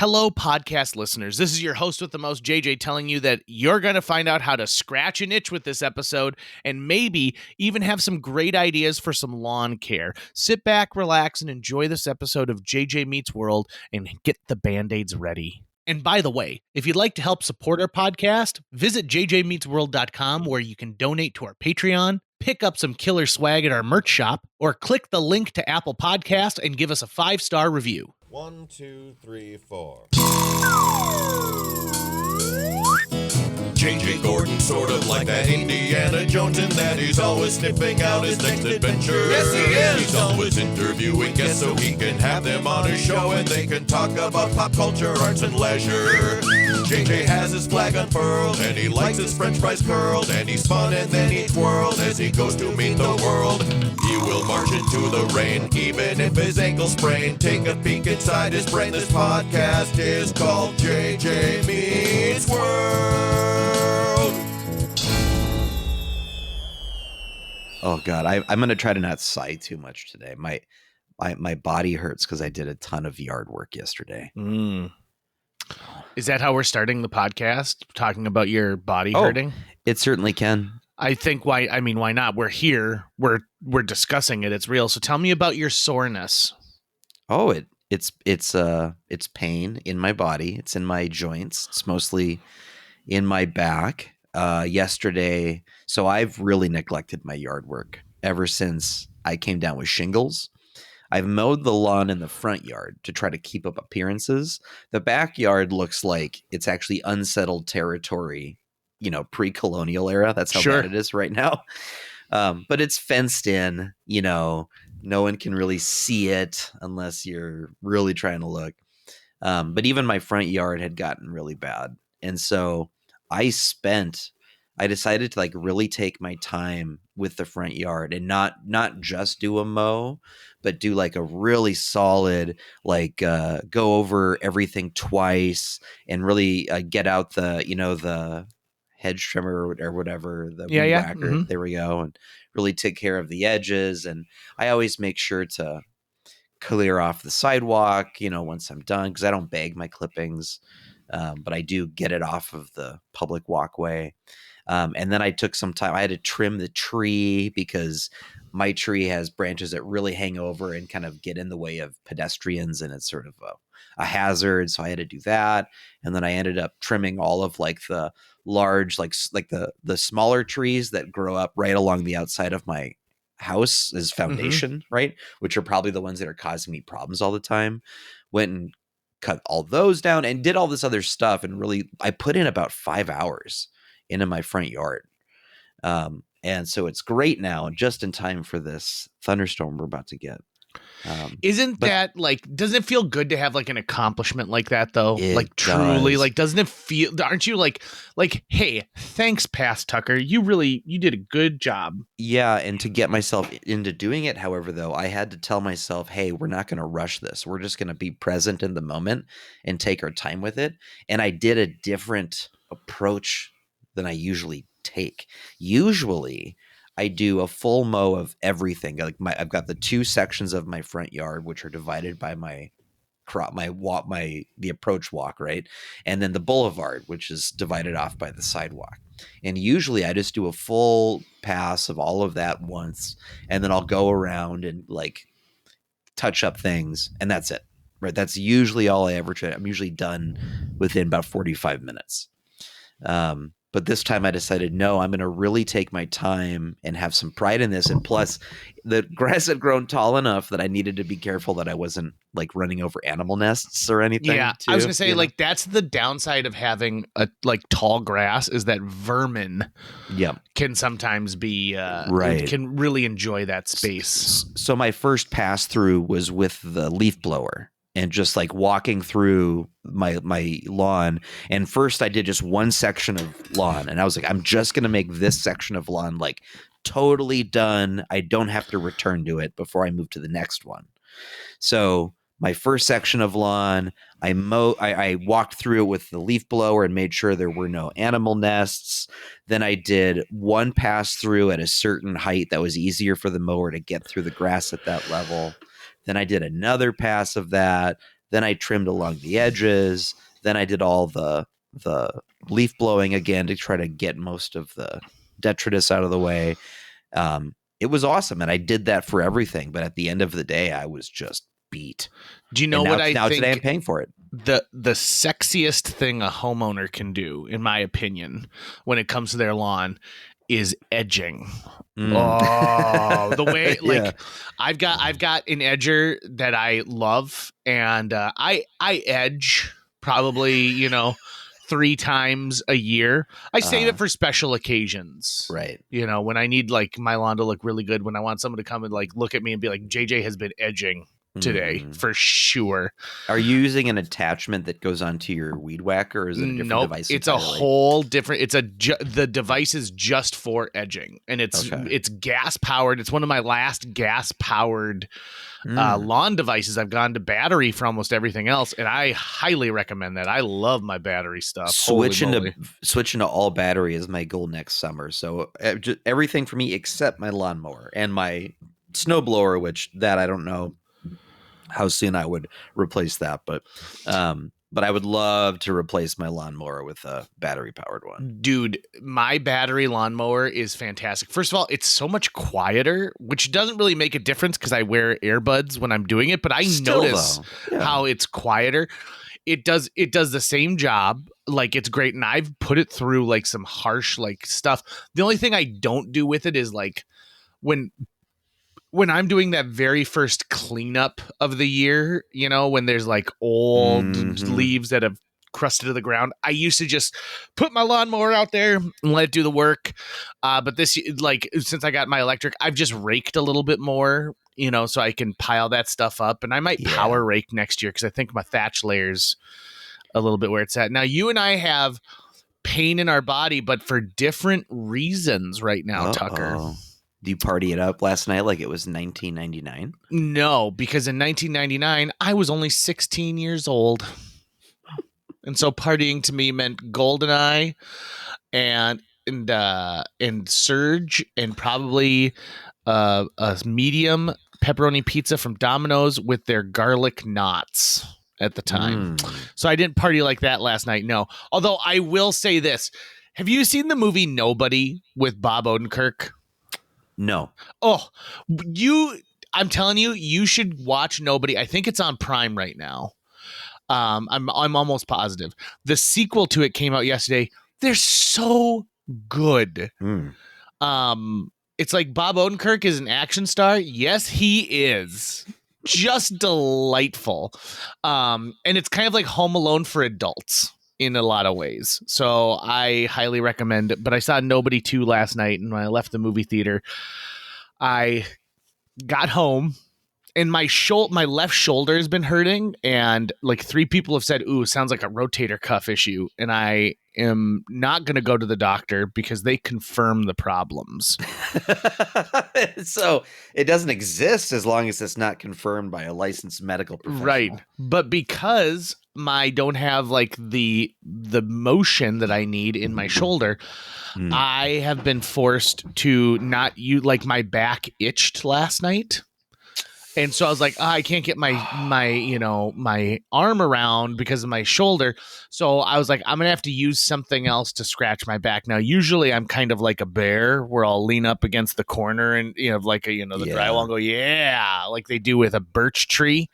Hello, podcast listeners. This is your host with the most, JJ, telling you that you're going to find out how to scratch an itch with this episode and maybe even have some great ideas for some lawn care. Sit back, relax, and enjoy this episode of JJ Meets World and get the Band-Aids ready. And by the way, if you'd like to help support our podcast, visit jjmeetsworld.com where you can donate to our Patreon, pick up some killer swag at our merch shop, or click the link to Apple Podcast and give us a 5-star review. 1, 2, 3, 4. J.J. Gordon, sort of like that Indiana Jones, in that he's always sniffing out his next adventure. Yes, he is! He's always interviewing guests so he can have them on his show and they can talk about pop culture, arts, and leisure. J.J. has his flag unfurled and he likes his french fries curled, and he's fun and then he twirled as he goes to meet the world. He will march into the rain even if his ankle sprained. Take a peek inside his brain. This podcast is called J.J. Meets World. Oh God, I'm gonna try to not sigh too much today. My body hurts because I did a ton of yard work yesterday. Is that how we're starting the podcast? Talking about your body hurting? It certainly can. I think why not? We're here. We're discussing it. It's real. So tell me about your soreness. Oh, it's pain in my body. It's in my joints. It's mostly in my back. Yesterday, so I've really neglected my yard work ever since I came down with shingles. I've mowed the lawn in the front yard to try to keep up appearances. The backyard looks like it's actually unsettled territory, pre-colonial era. That's how bad it is right now. But it's fenced in, no one can really see it unless you're really trying to look. But even my front yard had gotten really bad. And so I decided to really take my time with the front yard and not just do a mow, but do a really solid, go over everything twice and really get out the hedge trimmer or whatever, the weed whacker. Mm-hmm. There we go. And really take care of the edges. And I always make sure to clear off the sidewalk, once I'm done, because I don't bag my clippings. But I do get it off of the public walkway. And then I took some time. I had to trim the tree because my tree has branches that really hang over and kind of get in the way of pedestrians. And it's sort of a hazard. So I had to do that. And then I ended up trimming all of the large, the smaller trees that grow up right along the outside of my house as foundation, right? Which are probably the ones that are causing me problems all the time. Went and cut all those down and did all this other stuff. And really, I put in about 5 hours into my front yard. And so it's great now, just in time for this thunderstorm we're about to get. Doesn't it feel good to have an accomplishment like that though? Truly, doesn't it feel, aren't you hey, thanks Pass Tucker. You did a good job. Yeah. And to get myself into doing it, however, though, I had to tell myself, hey, we're not going to rush this. We're just going to be present in the moment and take our time with it. And I did a different approach than I usually take. Usually I do a full mow of everything. I've got the 2 sections of my front yard, which are divided by the approach walk, right? And then the boulevard, which is divided off by the sidewalk. And usually I just do a full pass of all of that once, and then I'll go around and touch up things, and that's it, right? That's usually all I ever try. I'm usually done within about 45 minutes. But this time I decided, no, I'm going to really take my time and have some pride in this. And plus, the grass had grown tall enough that I needed to be careful that I wasn't running over animal nests or anything. Yeah, I was going to say, that's the downside of having a tall grass, is that vermin can sometimes be, right. Can really enjoy that space. So my first pass through was with the leaf blower. And just walking through my lawn. And first I did just one section of lawn. And I was I'm just going to make this section of lawn totally done. I don't have to return to it before I move to the next one. So my first section of lawn, I walked through it with the leaf blower and made sure there were no animal nests. Then I did one pass through at a certain height that was easier for the mower to get through the grass at that level. Then I did another pass of that. Then I trimmed along the edges. Then I did all the leaf blowing again to try to get most of the detritus out of the way. It was awesome, and I did that for everything. But at the end of the day, I was just beat. Do you know and what now think today I'm paying for it. the sexiest thing a homeowner can do, in my opinion, when it comes to their lawn is edging. Oh, the way like I've got an edger that I love, and I edge probably 3 times a year. I save it for special occasions. Right. When I need like my lawn to look really good, when I want someone to come and like look at me and be like, JJ has been edging today for sure. Are you using an attachment that goes onto your weed whacker, or is it a different device? It's entirely? A whole different. The device is just for edging, and it's gas powered. It's one of my last gas powered lawn devices. I've gone to battery for almost everything else, and I highly recommend that. I love my battery stuff. Switching to all battery is my goal next summer. So everything for me except my lawnmower and my snowblower, which that I don't know how soon I would replace that, but I would love to replace my lawnmower with a battery powered one. Dude, my battery lawnmower is fantastic. First of all, it's so much quieter, which doesn't really make a difference because I wear earbuds when I'm doing it, but I notice how it's quieter. It does the same job. Like, it's great, and I've put it through like some harsh like stuff. The only thing I don't do with it is like when I'm doing that very first cleanup of the year, when there's like old leaves that have crusted to the ground, I used to just put my lawnmower out there and let it do the work. But this, like, since I got my electric, I've just raked a little bit more, so I can pile that stuff up. And I might power rake next year because I think my thatch layer's a little bit where it's at. Now, you and I have pain in our body, but for different reasons right now, Tucker. Do you party it up last night like it was 1999? No, because in 1999, I was only 16 years old. And so partying to me meant GoldenEye and Surge and probably a medium pepperoni pizza from Domino's with their garlic knots at the time. So I didn't party like that last night, no. Although I will say this. Have you seen the movie Nobody with Bob Odenkirk? No. Oh, I'm telling you, you should watch Nobody. I think it's on Prime right now. I'm almost positive. The sequel to it came out yesterday. They're so good. It's like Bob Odenkirk is an action star. Yes, he is. Just delightful. And it's kind of like Home Alone for adults in a lot of ways. So I highly recommend it. But I saw Nobody 2 last night, and when I left the movie theater, I got home and my left shoulder has been hurting, and like 3 people have said, "Ooh, sounds like a rotator cuff issue." And I am not going to go to the doctor because they confirm the problems. So it doesn't exist as long as it's not confirmed by a licensed medical professional. Right. But because I don't have like the motion that I need in my shoulder, I have been forced to not use, like, my back itched last night. And so I was like, I can't get my arm around because of my shoulder. So I was like, I'm going to have to use something else to scratch my back. Now, usually I'm kind of like a bear where I'll lean up against the corner and, like the drywall and go, yeah, like they do with a birch tree.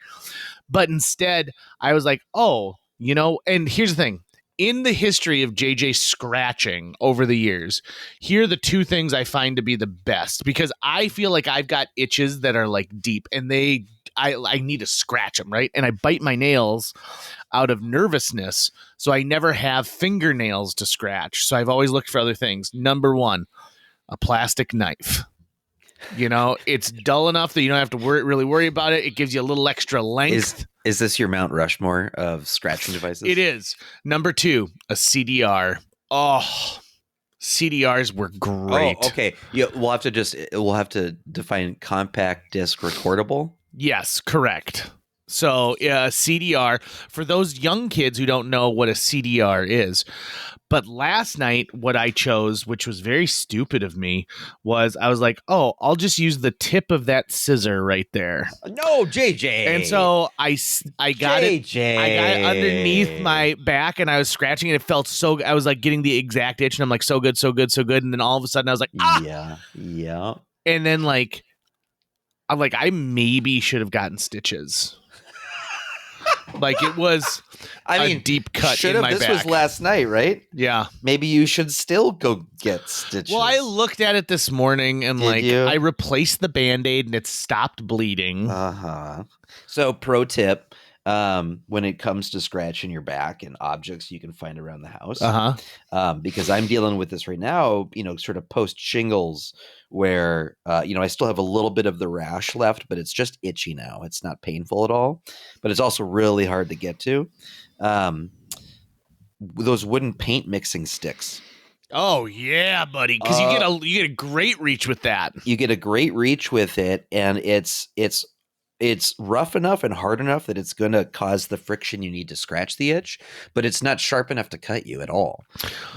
But instead I was like, and here's the thing. In the history of JJ scratching over the years, here are the 2 things I find to be the best, because I feel like I've got itches that are like deep, and I need to scratch them, right? And I bite my nails out of nervousness, so I never have fingernails to scratch. So I've always looked for other things. Number 1, a plastic knife. It's dull enough that you don't have to really worry about it. It gives you a little extra length. Is this your Mount Rushmore of scratching devices? It is. Number 2, a CDR. Oh, CDRs were great. Oh, okay. Yeah, we'll have to define compact disc recordable. Yes, correct. So CDR, for those young kids who don't know what a CDR is. But last night, what I chose, which was very stupid of me, was I was like, oh, I'll just use the tip of that scissor right there. No, JJ. And so I got JJ. I got it underneath my back, and I was scratching it. It felt so. I was like getting the exact itch, and I'm like, so good, so good, so good. And then all of a sudden, I was like, ah, yeah. And then I'm like, I maybe should have gotten stitches. Like it was a deep cut in my back. This was last night, right? Yeah. Maybe you should still go get stitches. Well, I looked at it this morning and I replaced the Band-Aid and it stopped bleeding. Uh-huh. So pro tip, when it comes to scratching your back and objects you can find around the house, because I'm dealing with this right now, sort of post shingles where, I still have a little bit of the rash left, but it's just itchy now. It's not painful at all, but it's also really hard to get to. Those wooden paint mixing sticks. Oh yeah, buddy, because you get a great reach with that. You get a great reach with it, and it's rough enough and hard enough that it's going to cause the friction you need to scratch the itch, but it's not sharp enough to cut you at all.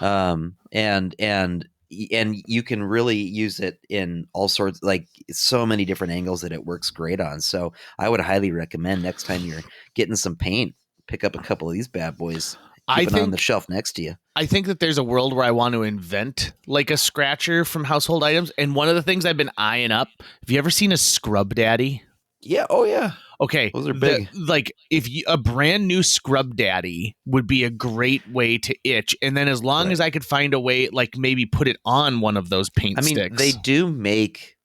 And you can really use it in all sorts, like so many different angles that it works great on. So I would highly recommend next time you're getting some paint, pick up a couple of these bad boys. Keep it on the shelf next to you. I think that there's a world where I want to invent like a scratcher from household items. And one of the things I've been eyeing up, have you ever seen a Scrub Daddy? Yeah. Oh yeah. Okay. Those are big. A brand new Scrub Daddy would be a great way to itch. And then as long as I could find a way, like maybe put it on one of those paint sticks. They do make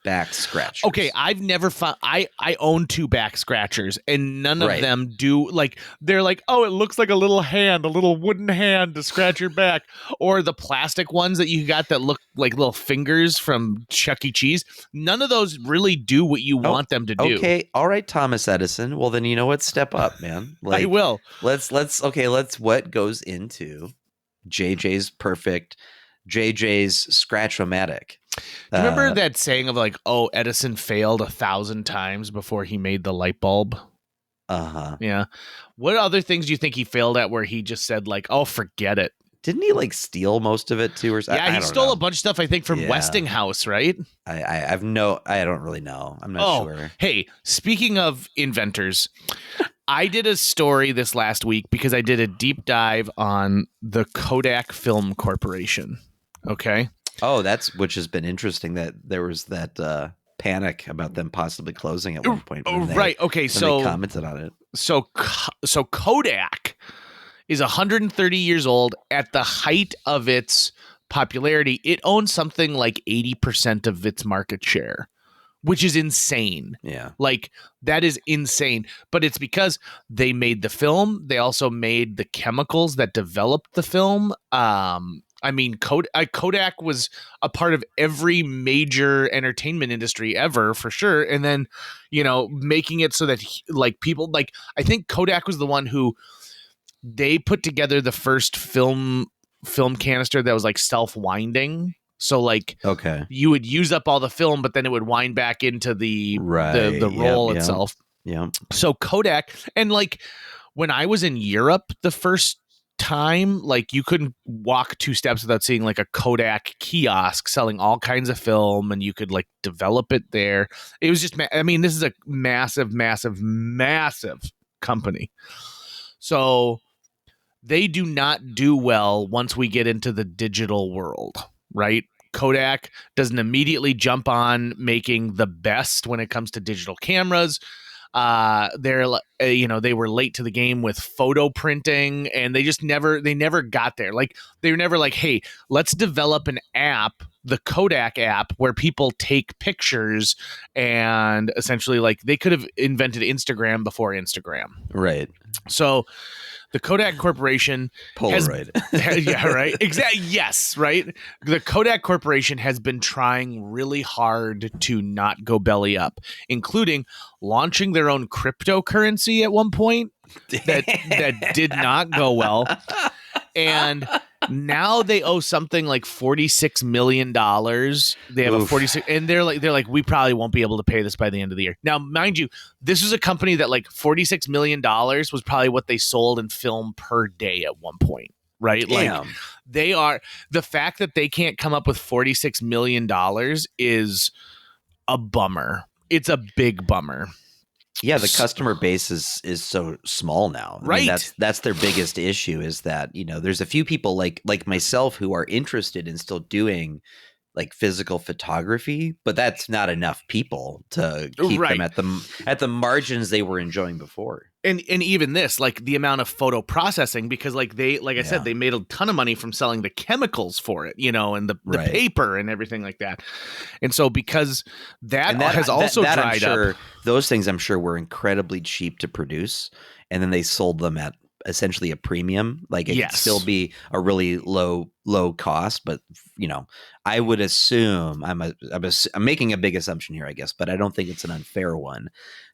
back scratchers. Okay, I've never found. I own 2 back scratchers, and none of them do. Like they're like, oh, it looks like a little wooden hand to scratch your back, or the plastic ones that you got that look like little fingers from Chuck E. Cheese. None of those really do what you want them to do. Okay, all right, Thomas Edison. Well, then you know what? Step up, man. I will. Let's. What goes into JJ's Scratch-O-Matic? Do you remember that saying of like, oh, Edison failed 1,000 times before he made the light bulb? Uh-huh. Yeah. What other things do you think he failed at where he just said like, oh, forget it? Didn't he steal most of it too? Or yeah, he stole a bunch of stuff, I think, from Westinghouse, right? I don't really know. I'm not sure. Hey, speaking of inventors, I did a story this last week because I did a deep dive on the Kodak Film Corporation. Okay. Oh, which has been interesting that there was that panic about them possibly closing at one point. Right. Okay. So they commented on it. So Kodak is 130 years old. At the height of its popularity, it owns something like 80% of its market share, which is insane. Yeah. That is insane. But it's because they made the film. They also made the chemicals that developed the film. Kodak was a part of every major entertainment industry ever, for sure. And then, making it so that people I think Kodak was the one who they put together the first film canister that was self-winding. So okay, you would use up all the film, but then it would wind back into the roll itself. Yeah. So Kodak, and when I was in Europe the first time, you couldn't walk 2 steps without seeing a Kodak kiosk selling all kinds of film, and you could develop it there. It was just, this is a massive, massive, massive company. So they do not do well once we get into the digital world, right? Kodak doesn't immediately jump on making the best when it comes to digital cameras. They were late to the game with photo printing, and they never got there. They were never hey, let's develop an app, the Kodak app, where people take pictures, and essentially they could have invented Instagram before Instagram. Right. So the Kodak Corporation Polaroid. Yeah, right. Exactly. Yes, right. The Kodak Corporation has been trying really hard to not go belly up, including launching their own cryptocurrency at one point that did not go well. And Now they owe something like $46 million. They have a Oof. 46, and they're like, we probably won't be able to pay this by the end of the year. Now, mind you, this is a company that like $46 million was probably what they sold in film per day at one point, right? Like Damn. they are, the fact that they can't come up with $46 million is a bummer. It's a big bummer. Yeah, the customer base is so small now. I Right. mean, that's their biggest issue, is that, there's a few people like myself who are interested in still doing like physical photography, but that's not enough people to keep Right. them at the margins they were enjoying before. And even this, like the amount of photo processing, because like I said, they made a ton of money from selling the chemicals for it, and the Right. paper and everything like that. And so because that has also that dried up. Those things I'm sure were incredibly cheap to produce, and then they sold them at essentially a premium. Like it could still be a really low cost, but I would assume I'm making a big assumption here, I guess, but I don't think it's an unfair one,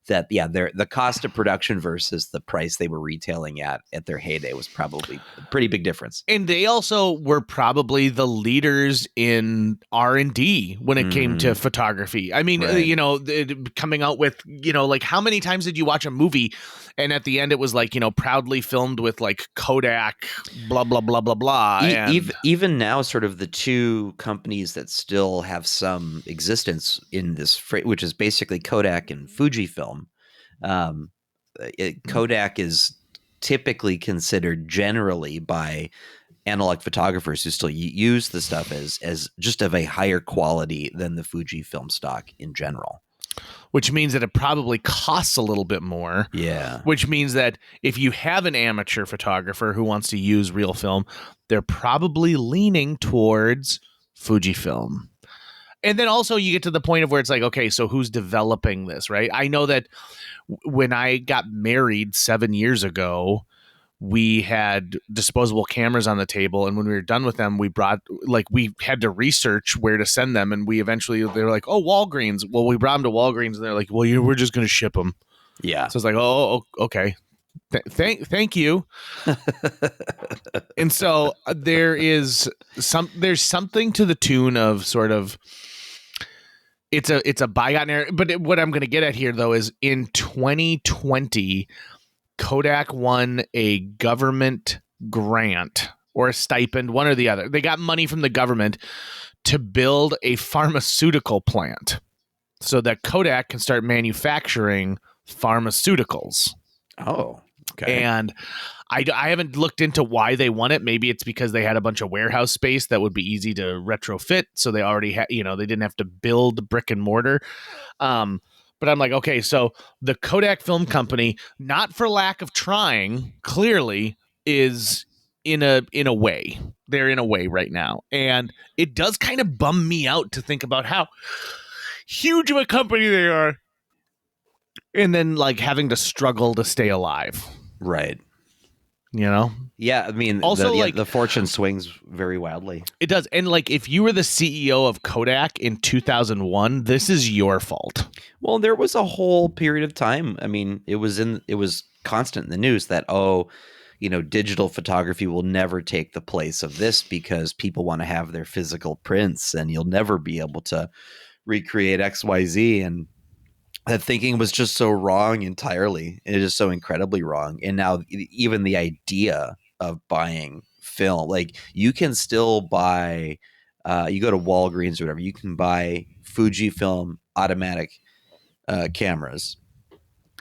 that the cost of production versus the price they were retailing at their heyday was probably a pretty big difference. And they also were probably the leaders in R&D when it came to photography. I mean, Right. coming out with, like how many times did you watch a movie and at the end it was like, proudly filmed with like Kodak, blah, blah, blah, blah, blah. Even now, sort of the two companies that still have some existence in this, which is basically Kodak and Fujifilm. Kodak is typically considered generally by analog photographers who still use the stuff as just of a higher quality than the Fujifilm stock in general. Which means that it probably costs a little bit more. Yeah. Which means that if you have an amateur photographer who wants to use real film, they're probably leaning towards Fujifilm. And then also you get to the point of where it's like, okay, so who's developing this, right? I know that when I got married 7 years ago, we had disposable cameras on the table, and when we were done with them, we had to research where to send them, and they were like, oh, Walgreens. Well, we brought them to Walgreens, and they're like, well, we're just going to ship them. Yeah. So it's like, oh, okay. Thank you. And so there's something to the tune of sort of, it's a bygone era. But what I'm going to get at here though is in 2020, Kodak won a government grant or a stipend, one or the other. They got money from the government to build a pharmaceutical plant so that Kodak can start manufacturing pharmaceuticals. Oh, okay. And I haven't looked into why they won it. Maybe it's because they had a bunch of warehouse space that would be easy to retrofit. So they already had, they didn't have to build brick and mortar. But I'm like, okay, so the Kodak Film Company, not for lack of trying, clearly is in a way. They're in a way right now. And it does kind of bum me out to think about how huge of a company they are. And then like having to struggle to stay alive. Right. Yeah, I mean, also the fortune swings very wildly. It does. And like if you were the CEO of Kodak in 2001, this is your fault. Well, there was a whole period of time. I mean, it was constant in the news that, digital photography will never take the place of this because people want to have their physical prints and you'll never be able to recreate XYZ. And that thinking was just so wrong entirely. It is so incredibly wrong. And now even the idea of buying film, like you can still buy, you go to Walgreens or whatever, you can buy Fujifilm automatic cameras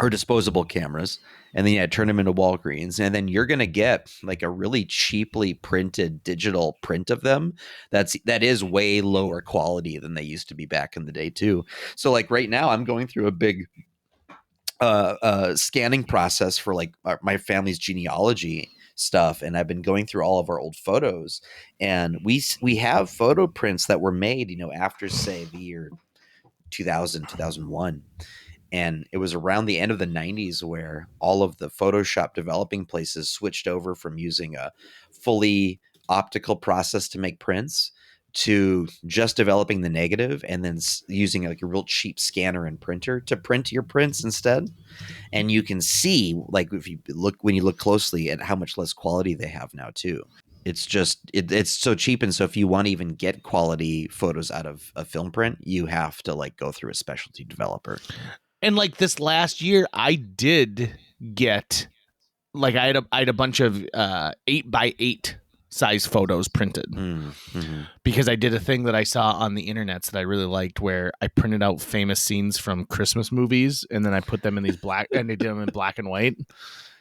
or disposable cameras, and then turn them into Walgreens, and then you're going to get like a really cheaply printed digital print of them that is way lower quality than they used to be back in the day too. So like right now I'm going through a big scanning process for like my family's genealogy stuff, and I've been going through all of our old photos, and we have photo prints that were made after say the year 2000 2001. And it was around the end of the 90s where all of the Photoshop developing places switched over from using a fully optical process to make prints to just developing the negative and then using like a real cheap scanner and printer to print your prints instead. And you can see, like, when you look closely at how much less quality they have now too. It's just it's so cheap, and so if you want to even get quality photos out of a film print, you have to like go through a specialty developer. And like this last year, I did get like I had a bunch of 8x8 size photos printed because I did a thing that I saw on the internet that I really liked, where I printed out famous scenes from Christmas movies and then I put them in these and they did them in black and white.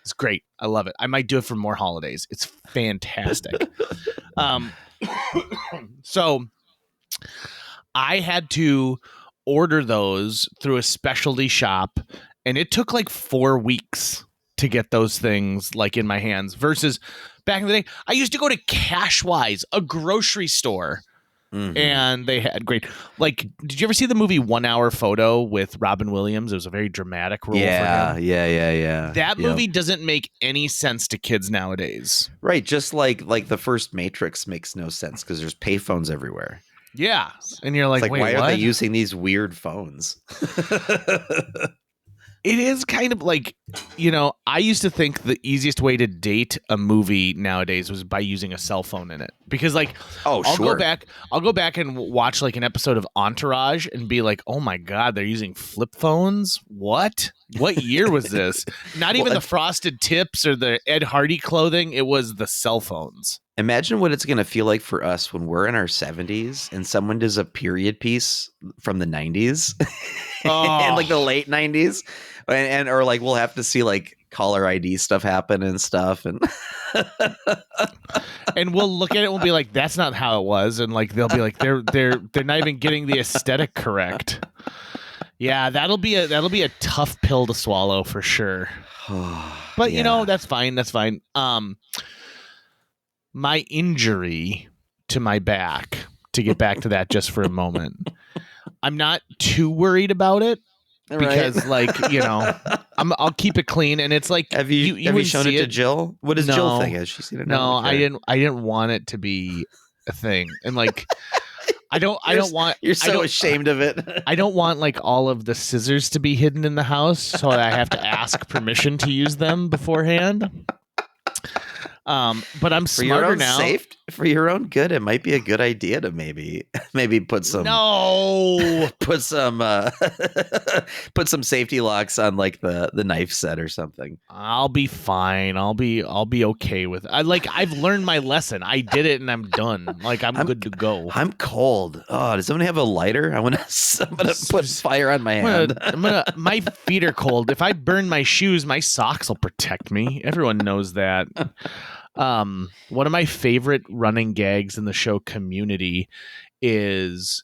It's great. I love it. I might do it for more holidays. It's fantastic. So I had to order those through a specialty shop, and it took like 4 weeks to get those things like in my hands versus back in the day. I used to go to Cashwise, a grocery store, and they had great, like, did you ever see the movie 1 Hour Photo with Robin Williams? It was a very dramatic role for him. Yeah. That movie doesn't make any sense to kids nowadays. Right, just like the first Matrix makes no sense because there's payphones everywhere. Yeah, and you're like, It's like, wait, why what? are they using these weird phones? It is kind of like, I used to think the easiest way to date a movie nowadays was by using a cell phone in it. Because like, I'll go back and watch like an episode of Entourage and be like, oh my God, they're using flip phones? What year was this? Not even the frosted tips or the Ed Hardy clothing. It was the cell phones. Imagine what it's going to feel like for us when we're in our 70s and someone does a period piece from the 90s and like the late 90s. And or like we'll have to see like caller ID stuff happen and stuff, and and we'll look at it and we'll be like, that's not how it was, and like they'll be like they're not even getting the aesthetic correct. Yeah, that'll be a tough pill to swallow for sure. But that's fine. That's fine. My injury to my back, to get back to that just for a moment, I'm not too worried about it. Because I'll keep it clean, and it's like, have you shown it to Jill? What does Jill think? Has she seen it? No, I didn't want it to be a thing, and like I don't want. You're so ashamed of it. I don't want like all of the scissors to be hidden in the house, so I have to ask permission to use them beforehand. But I'm smarter now. For your own good, it might be a good idea to maybe put some put some safety locks on like the knife set or something. I'll be fine. I'll be okay with it. I've learned my lesson. I did it and I'm done. Like I'm good to go. I'm cold. Oh, does somebody have a lighter? I'm gonna put fire on my hand. My feet are cold. If I burn my shoes, my socks will protect me. Everyone knows that. One of my favorite running gags in the show Community is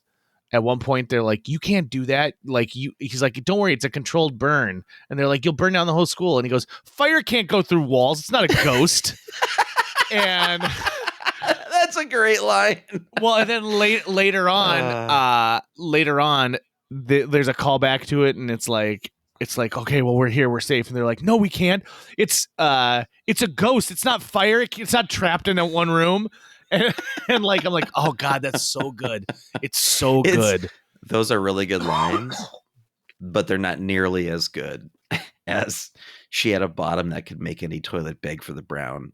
at one point they're like, you can't do that. He's like, don't worry, it's a controlled burn. And they're like, you'll burn down the whole school. And he goes, fire can't go through walls. It's not a ghost. And that's a great line. Well, and then later on, there's a callback to it, and it's like, okay, well, we're here, we're safe, and they're like, no, we can't. It's a ghost. It's not fire. It's not trapped in one room. And like, I'm like, oh God, that's so good. It's so good. Those are really good lines, but they're not nearly as good as she had a bottom that could make any toilet beg for the brown.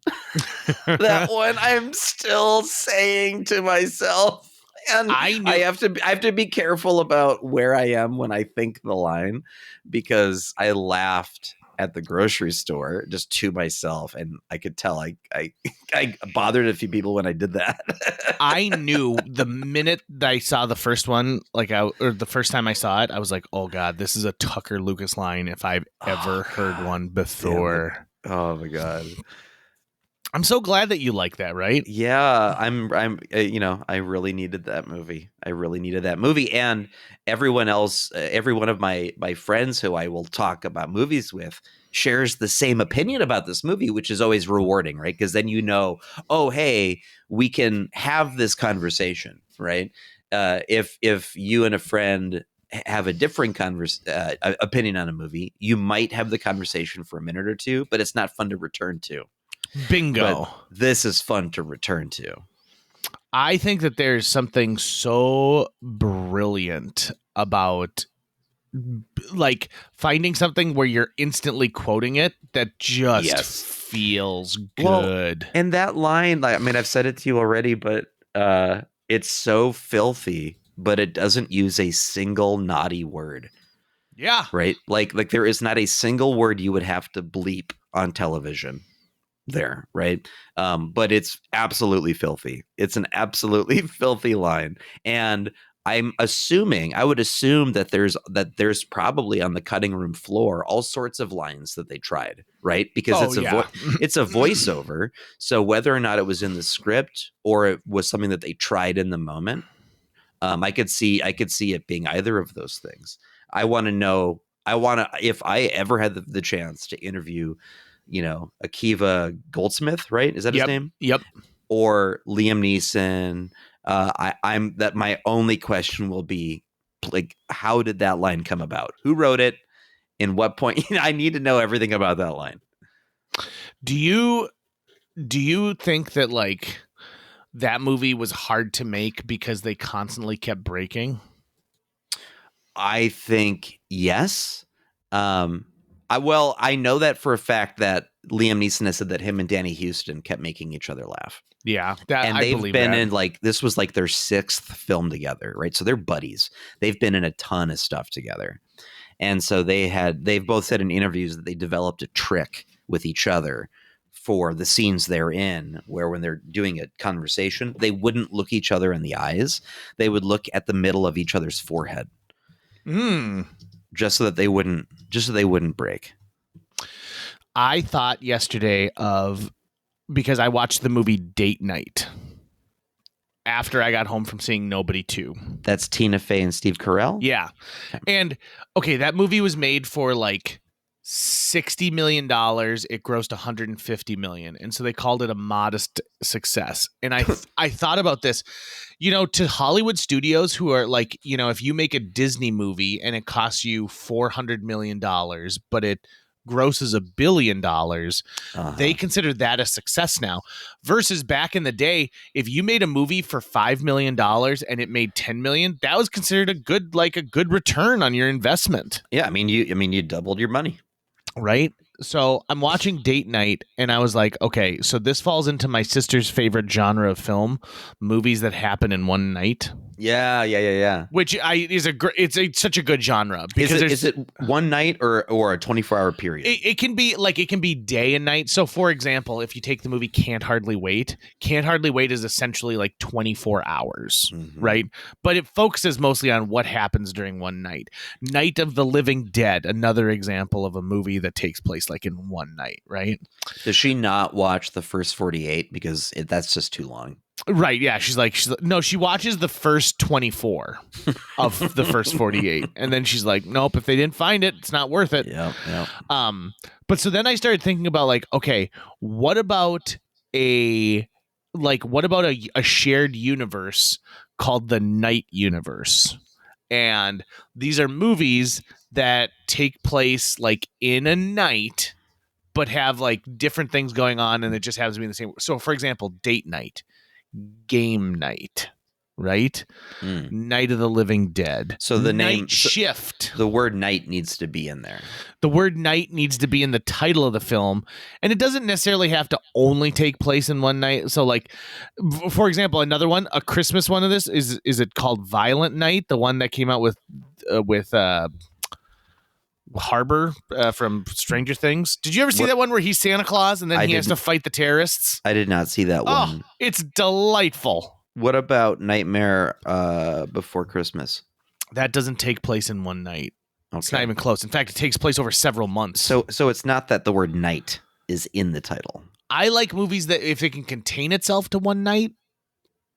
That one I'm still saying to myself. And I have to be careful about where I am when I think the line, because I laughed at the grocery store just to myself, and I could tell I bothered a few people when I did that. I knew the minute that I saw the first one, or the first time I saw it, I was like, oh God, this is a Tucker Lucas line if I've ever heard one before. Oh my God. I'm so glad that you like that, right? Yeah, I'm I really needed that movie. And everyone else, every one of my friends who I will talk about movies with shares the same opinion about this movie, which is always rewarding, right? Because then oh, hey, we can have this conversation, right? If you and a friend have a different opinion on a movie, you might have the conversation for a minute or two, but it's not fun to return to. Bingo. But this is fun to return to. I think that there's something so brilliant about like finding something where you're instantly quoting it that just Yes. feels Well, good. And that line, like, I mean, I've said it to you already, but it's so filthy, but it doesn't use a single naughty word, Yeah. right? Like there is not a single word you would have to bleep on television there, right? But it's absolutely filthy. It's an absolutely filthy line. And I would assume that there's probably on the cutting room floor all sorts of lines that they tried, right? Because Oh, yeah. it's a voiceover. So whether or not it was in the script or it was something that they tried in the moment, I could see it being either of those things. I want to know. If I ever had the chance to interview, Akiva Goldsmith, right? Is that his name? Yep. Or Liam Neeson. My only question will be, like, how did that line come about? Who wrote it? In what point? I need to know everything about that line. Do you think that like that movie was hard to make because they constantly kept breaking? I think yes. I know that for a fact that Liam Neeson has said that him and Danny Houston kept making each other laugh. Yeah, And they've been in, like, this was like their sixth film together, right? So they're buddies. They've been in a ton of stuff together. And so they've both said in interviews that they developed a trick with each other for the scenes they're in, where when they're doing a conversation, they wouldn't look each other in the eyes. They would look at the middle of each other's forehead. Just so they wouldn't break. I thought yesterday because I watched the movie Date Night after I got home from seeing Nobody 2. That's Tina Fey and Steve Carell? Yeah. Okay. And that movie was made for like $60 million. It grossed $150 million. And so they called it a modest success. And I thought about this, to Hollywood studios who are like, if you make a Disney movie and it costs you $400 million, but it grosses $1 billion, they consider that a success now, versus back in the day, if you made a movie for $5 million and it made $10 million, that was considered a good return on your investment. Yeah. I mean, you doubled your money. Right. So I'm watching Date Night and I was like, okay, so this falls into my sister's favorite genre of film, movies that happen in one night. Yeah. Which such a good genre because is it one night or a 24-hour period? It can be day and night. So for example, if you take the movie Can't Hardly Wait is essentially like 24 hours, right? But it focuses mostly on what happens during one night. Night of the Living Dead, another example of a movie that takes place like in one night, right? Does she not watch the first 48 because that's just too long? Right, yeah. She's like, no, she watches the first 24 of the first 48. And then she's like, nope, if they didn't find it, it's not worth it. Yeah. But so then I started thinking about like, okay, what about a shared universe called the Night Universe? And these are movies that take place like in a night, but have like different things going on, and it just happens to be in the same. So for example, Date Night, Game Night, right? Night of the Living Dead. So the Night name Shift. The word night needs to be in there. The word night needs to be in the title of the film, and it doesn't necessarily have to only take place in one night. So like, for example, another one, a Christmas one of this is it called Violent Night, the one that came out with Harbor from Stranger Things. Did you ever see that one where he's Santa Claus and then he has to fight the terrorists? I did not see that one. Oh, it's delightful. What about Nightmare Before Christmas? That doesn't take place in one night. Okay. It's not even close. In fact, it takes place over several months. So it's not that the word night is in the title. I like movies that if it can contain itself to one night,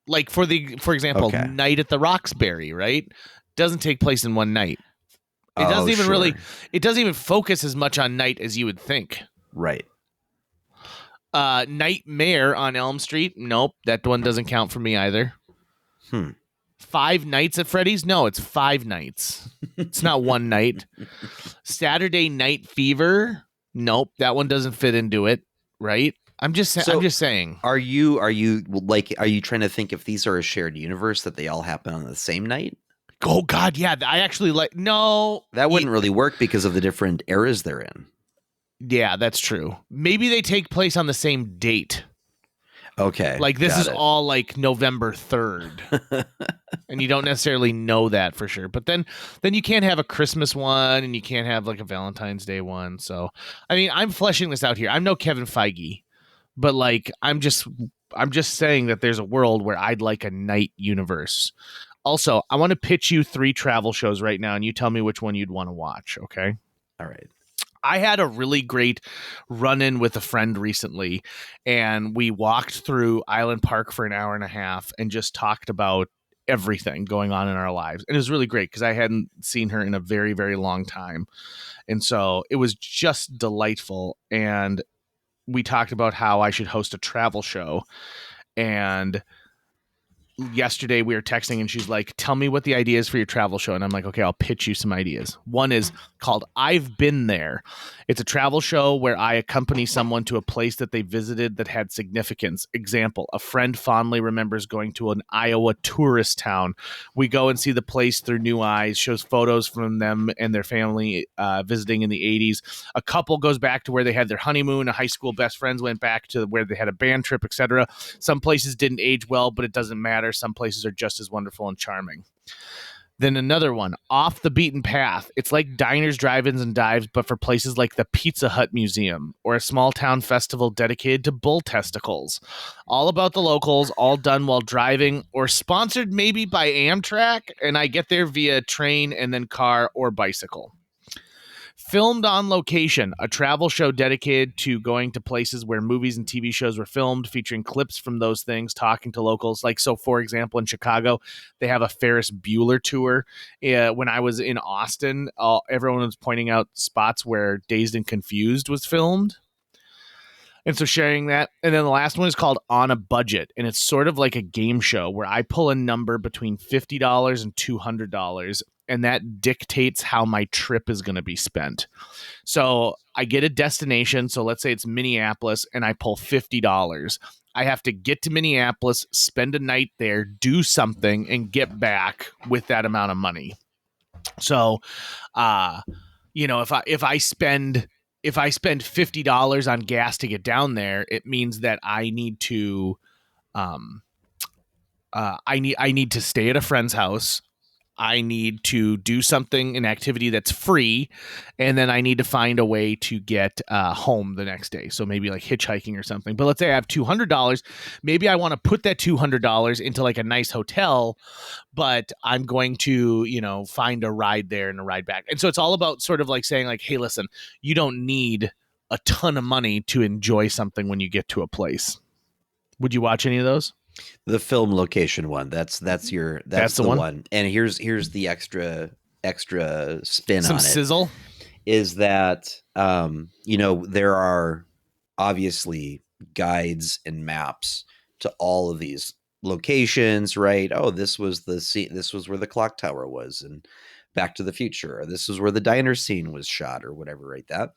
like for example, Night at the Roxbury, right? Doesn't take place in one night. It doesn't even it doesn't even focus as much on night as you would think. Right. Nightmare on Elm Street. Nope. That one doesn't count for me either. Five Nights at Freddy's. No, it's 5 nights. It's not one night. Saturday Night Fever. Nope. That one doesn't fit into it. Right. I'm just saying. Are you trying to think if these are a shared universe that they all happen on the same night? Oh God, yeah. I actually like. No, That wouldn't really work because of the different eras they're in. yeah, that's true. Maybe they take place on the same date. Okay, Like this got is all like November 3rd. it. And you don't necessarily know that for sure. But then you can't have a Christmas one and you can't have like a Valentine's Day one. So I mean, I'm fleshing this out here. I'm no Kevin Feige, but like I'm just saying that there's a world where I'd like a night universe. Also, I want to pitch you 3 travel shows right now and you tell me which one you'd want to watch, okay? All right. I had a really great run-in with a friend recently, and we walked through Island Park for an hour and a half and just talked about everything going on in our lives. And it was really great because I hadn't seen her in a very, very long time. And so it was just delightful. And we talked about how I should host a travel show. And yesterday we were texting and she's like, tell me what the idea is for your travel show. And I'm like, okay, I'll pitch you some ideas. One is called I've Been There. It's a travel show where I accompany someone to a place that they visited that had significance. Example, a friend fondly remembers going to an Iowa tourist town. We go and see the place through new eyes, shows photos from them and their family visiting in the 80s. A couple goes back to where they had their honeymoon. A high school best friends went back to where they had a band trip, etc. Some places didn't age well, but it doesn't matter. Some places are just as wonderful and charming. Then another one, Off the Beaten Path. It's like diners, drive-ins, and dives, but for places like the Pizza Hut Museum or a small town festival dedicated to bull testicles. All about the locals, all done while driving or sponsored maybe by Amtrak, and I get there via train and then car or bicycle. Filmed on Location, a travel show dedicated to going to places where movies and TV shows were filmed, featuring clips from those things, talking to locals. Like, so for example, in Chicago, they have a Ferris Bueller tour. When I was in Austin, everyone was pointing out spots where Dazed and Confused was filmed. And so sharing that. And then the last one is called On a Budget. And it's sort of like a game show where I pull a number between $50 and $200. And that dictates how my trip is going to be spent. So I get a destination. So let's say it's Minneapolis and I pull $50. I have to get to Minneapolis, spend a night there, do something, and get back with that amount of money. So, if I spend $50 on gas to get down there, it means that I need to, I need to stay at a friend's house. I need to do something, an activity that's free, and then I need to find a way to get home the next day. So maybe like hitchhiking or something. But let's say I have $200. Maybe I want to put that $200 into like a nice hotel, but I'm going to, find a ride there and a ride back. And so it's all about sort of like saying like, hey, listen, you don't need a ton of money to enjoy something when you get to a place. Would you watch any of those? The Film Location one. That's the one. And here's the extra spin Some on it. sizzle Is that there are obviously guides and maps to all of these locations, right? Oh, this was the scene. This was where the clock tower was, and Back to the Future. Or this was where the diner scene was shot, or whatever. Right? That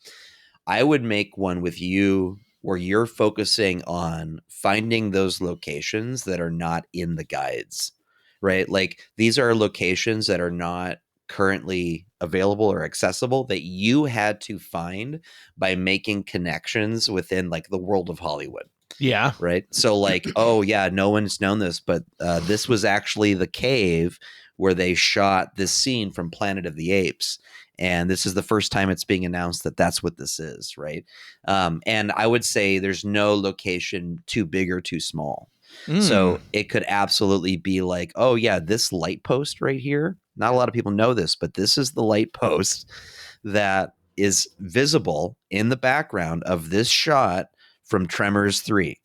I would make one with you where you're focusing on finding those locations that are not in the guides, right? Like these are locations that are not currently available or accessible that you had to find by making connections within like the world of Hollywood. Yeah. Right. So like, oh yeah, no one's known this, but this was actually the cave where they shot this scene from Planet of the Apes. And this is the first time it's being announced that that's what this is, right? And I would say there's no location too big or too small. So it could absolutely be like, oh, yeah, this light post right here. Not a lot of people know this, but this is the light post that is visible in the background of this shot from Tremors 3.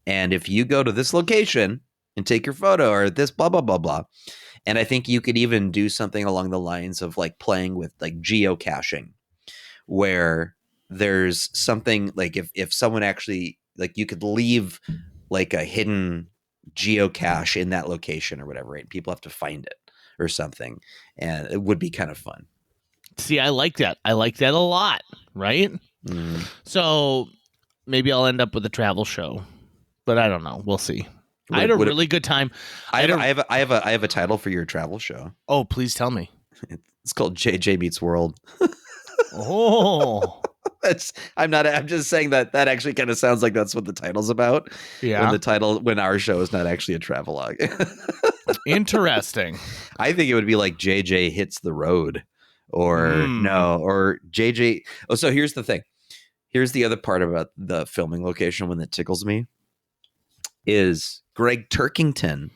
And if you go to this location and take your photo or this blah, blah, blah, blah. And I think you could even do something along the lines of like playing with like geocaching, where there's something like if someone actually like you could leave like a hidden geocache in that location or whatever, right? People have to find it or something. And it would be kind of fun. See, I like that. I like that a lot, right? So maybe I'll end up with a travel show, but I don't know. We'll see. I had a really good time. I have a title for your travel show. Oh, please tell me. It's called JJ Meets World. Oh, I'm just saying that actually kind of sounds like that's what the title's about. yeah. When our show is not actually a travelogue. Interesting. I think it would be like JJ Hits the Road or JJ. Oh, so here's the thing. Here's the other part about the filming location one that tickles me is Greg Turkington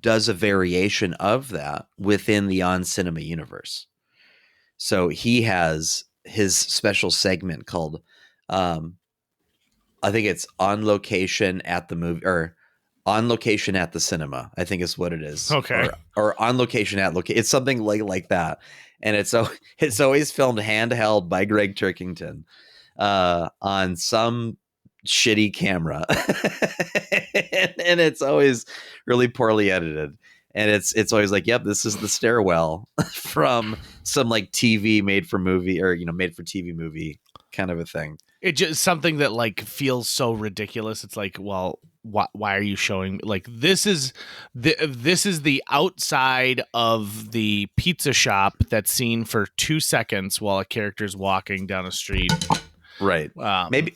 does a variation of that within the On Cinema universe. So he has his special segment called, I think it's On Location at the Movie, or On Location at the Cinema, I think is what it is. Okay. Or On Location at Location. It's something like that. And it's always filmed handheld by Greg Turkington on some shitty camera. And it's always really poorly edited. And it's always like, yep, this is the stairwell from some like TV made for TV movie kind of a thing. It just something that like feels so ridiculous. It's like, well, why are you showing like this is the outside of the pizza shop that's seen for 2 seconds while a character's walking down a street. Right.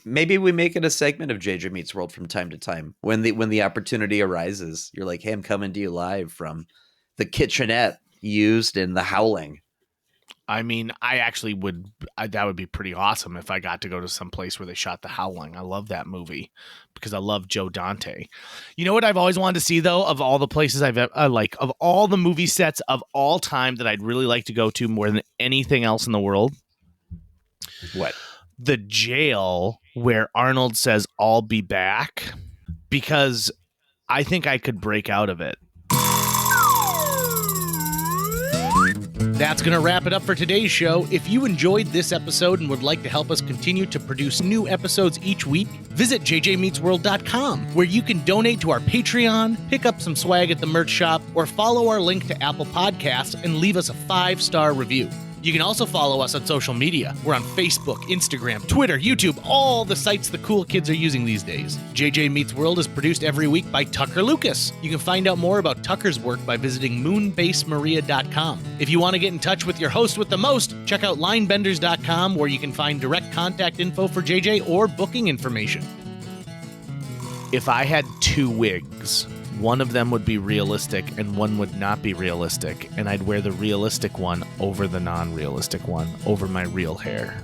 Maybe we make it a segment of JJ Meets World from time to time when the opportunity arises. You're like, hey, I'm coming to you live from the kitchenette used in The Howling. I mean, I actually would. That would be pretty awesome if I got to go to some place where they shot The Howling. I love that movie because I love Joe Dante. You know what I've always wanted to see though, of all the places of all the movie sets of all time that I'd really like to go to more than anything else in the world. What? The jail where Arnold says, "I'll be back," because I think I could break out of it. That's going to wrap it up for today's show. If you enjoyed this episode and would like to help us continue to produce new episodes each week, visit jjmeetsworld.com, where you can donate to our Patreon, pick up some swag at the merch shop, or follow our link to Apple Podcasts and leave us a 5-star review. You can also follow us on social media. We're on Facebook, Instagram, Twitter, YouTube, all the sites the cool kids are using these days. JJ Meets World is produced every week by Tucker Lucas. You can find out more about Tucker's work by visiting moonbasemaria.com. If you want to get in touch with your host with the most, check out linebenders.com, where you can find direct contact info for JJ or booking information. If I had 2 wigs, one of them would be realistic and one would not be realistic, and I'd wear the realistic one over the non-realistic one over my real hair.